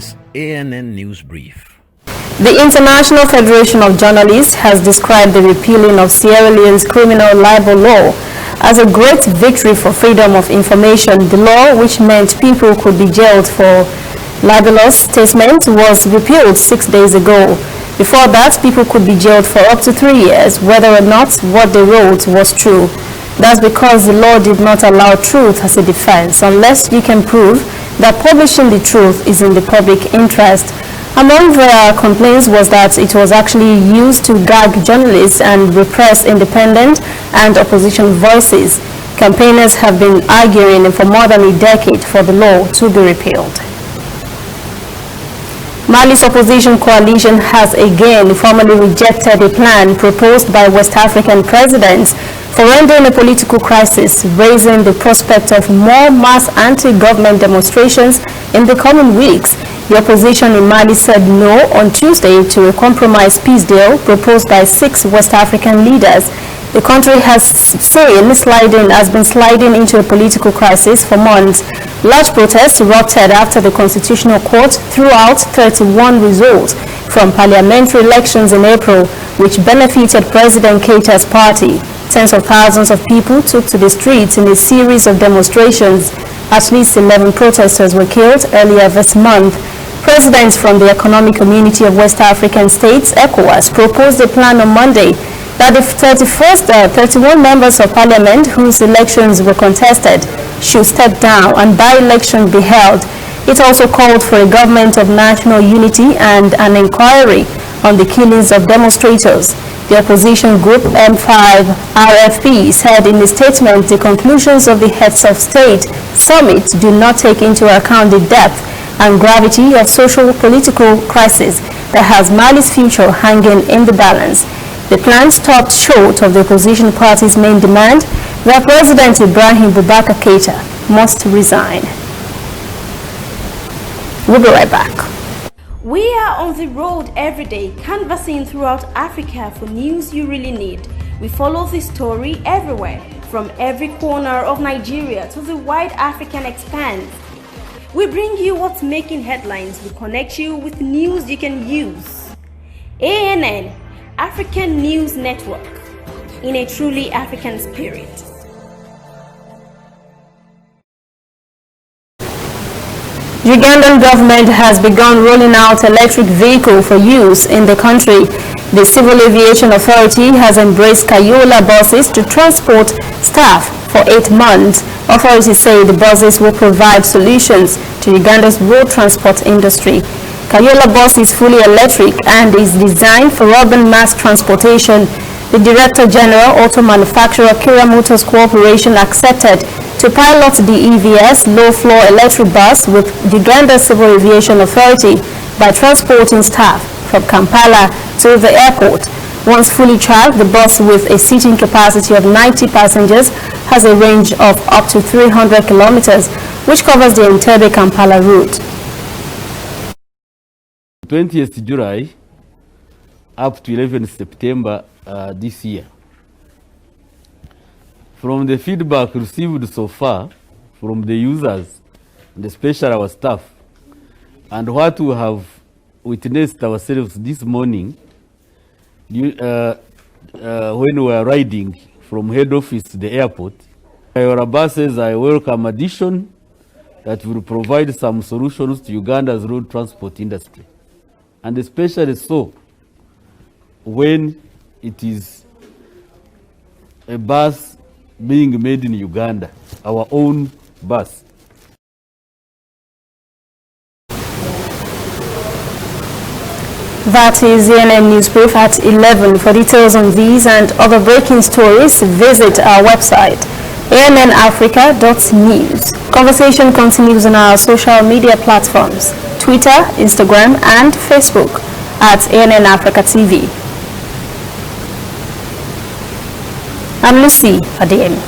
is ANN News Brief. The International Federation of Journalists has described the repealing of Sierra Leone's criminal libel law as a great victory for freedom of information. The law, which meant people could be jailed for libelous statements, was repealed 6 days ago. Before that, people could be jailed for up to 3 years, whether or not what they wrote was true. That's because the law did not allow truth as a defense, unless you can prove that publishing the truth is in the public interest. Among their complaints was that it was actually used to gag journalists and repress independent and opposition voices. Campaigners have been arguing for more than a decade for the law to be repealed. Mali's opposition coalition has again formally rejected a plan proposed by West African presidents for ending a political crisis, raising the prospect of more mass anti-government demonstrations in the coming weeks. The opposition in Mali said no on Tuesday to a compromise peace deal proposed by 6 West African leaders. The country has been sliding into a political crisis for months. Large protests erupted after the Constitutional Court threw out 31 results from parliamentary elections in April, which benefited President Keita's party. Tens of thousands of people took to the streets in a series of demonstrations. At least 11 protesters were killed earlier this month. Presidents from the Economic Community of West African States, ECOWAS, proposed a plan on Monday that the 31 members of parliament whose elections were contested should step down and by-election be held. It also called for a government of national unity and an inquiry on the killings of demonstrators. The opposition group M5 RFP said in a statement the conclusions of the Heads of State Summit do not take into account the depth and gravity of social-political crisis that has Mali's future hanging in the balance. The plan stopped short of the opposition party's main demand that President Ibrahim Boubacar Keita must resign. We'll be right back. We are on the road every day, canvassing throughout Africa for news you really need. We follow the story everywhere, from every corner of Nigeria to the wide African expanse. We bring you what's making headlines. We connect you with news you can use. ANN, African News Network, in a truly African spirit. Ugandan government has begun rolling out electric vehicle for use in the country. The Civil Aviation Authority has embraced Kayola buses to transport staff for 8 months. Authorities say the buses will provide solutions to Uganda's road transport industry. Kayola bus is fully electric and is designed for urban mass transportation. The Director General, Auto Manufacturer Kira Motors Corporation, accepted to pilot the EVS low-floor electric bus with Uganda Civil Aviation Authority by transporting staff from Kampala to the airport. Once fully charged, the bus, with a seating capacity of 90 passengers, has a range of up to 300 kilometers, which covers the Entebbe-Kampala route. 20th July up to 11th September this year. From the feedback received so far from the users, and especially our staff, and what we have witnessed ourselves this morning when we are riding from head office to the airport, our buses are a welcome addition that will provide some solutions to Uganda's road transport industry, and especially so when it is a bus being made in Uganda, our own bus. That is ANN News Brief at 11. For details on these and other breaking stories, visit our website, annafrica.news. Conversation continues on our social media platforms, Twitter, Instagram, and Facebook at ANN Africa TV. I'm Lucy Adeyemi.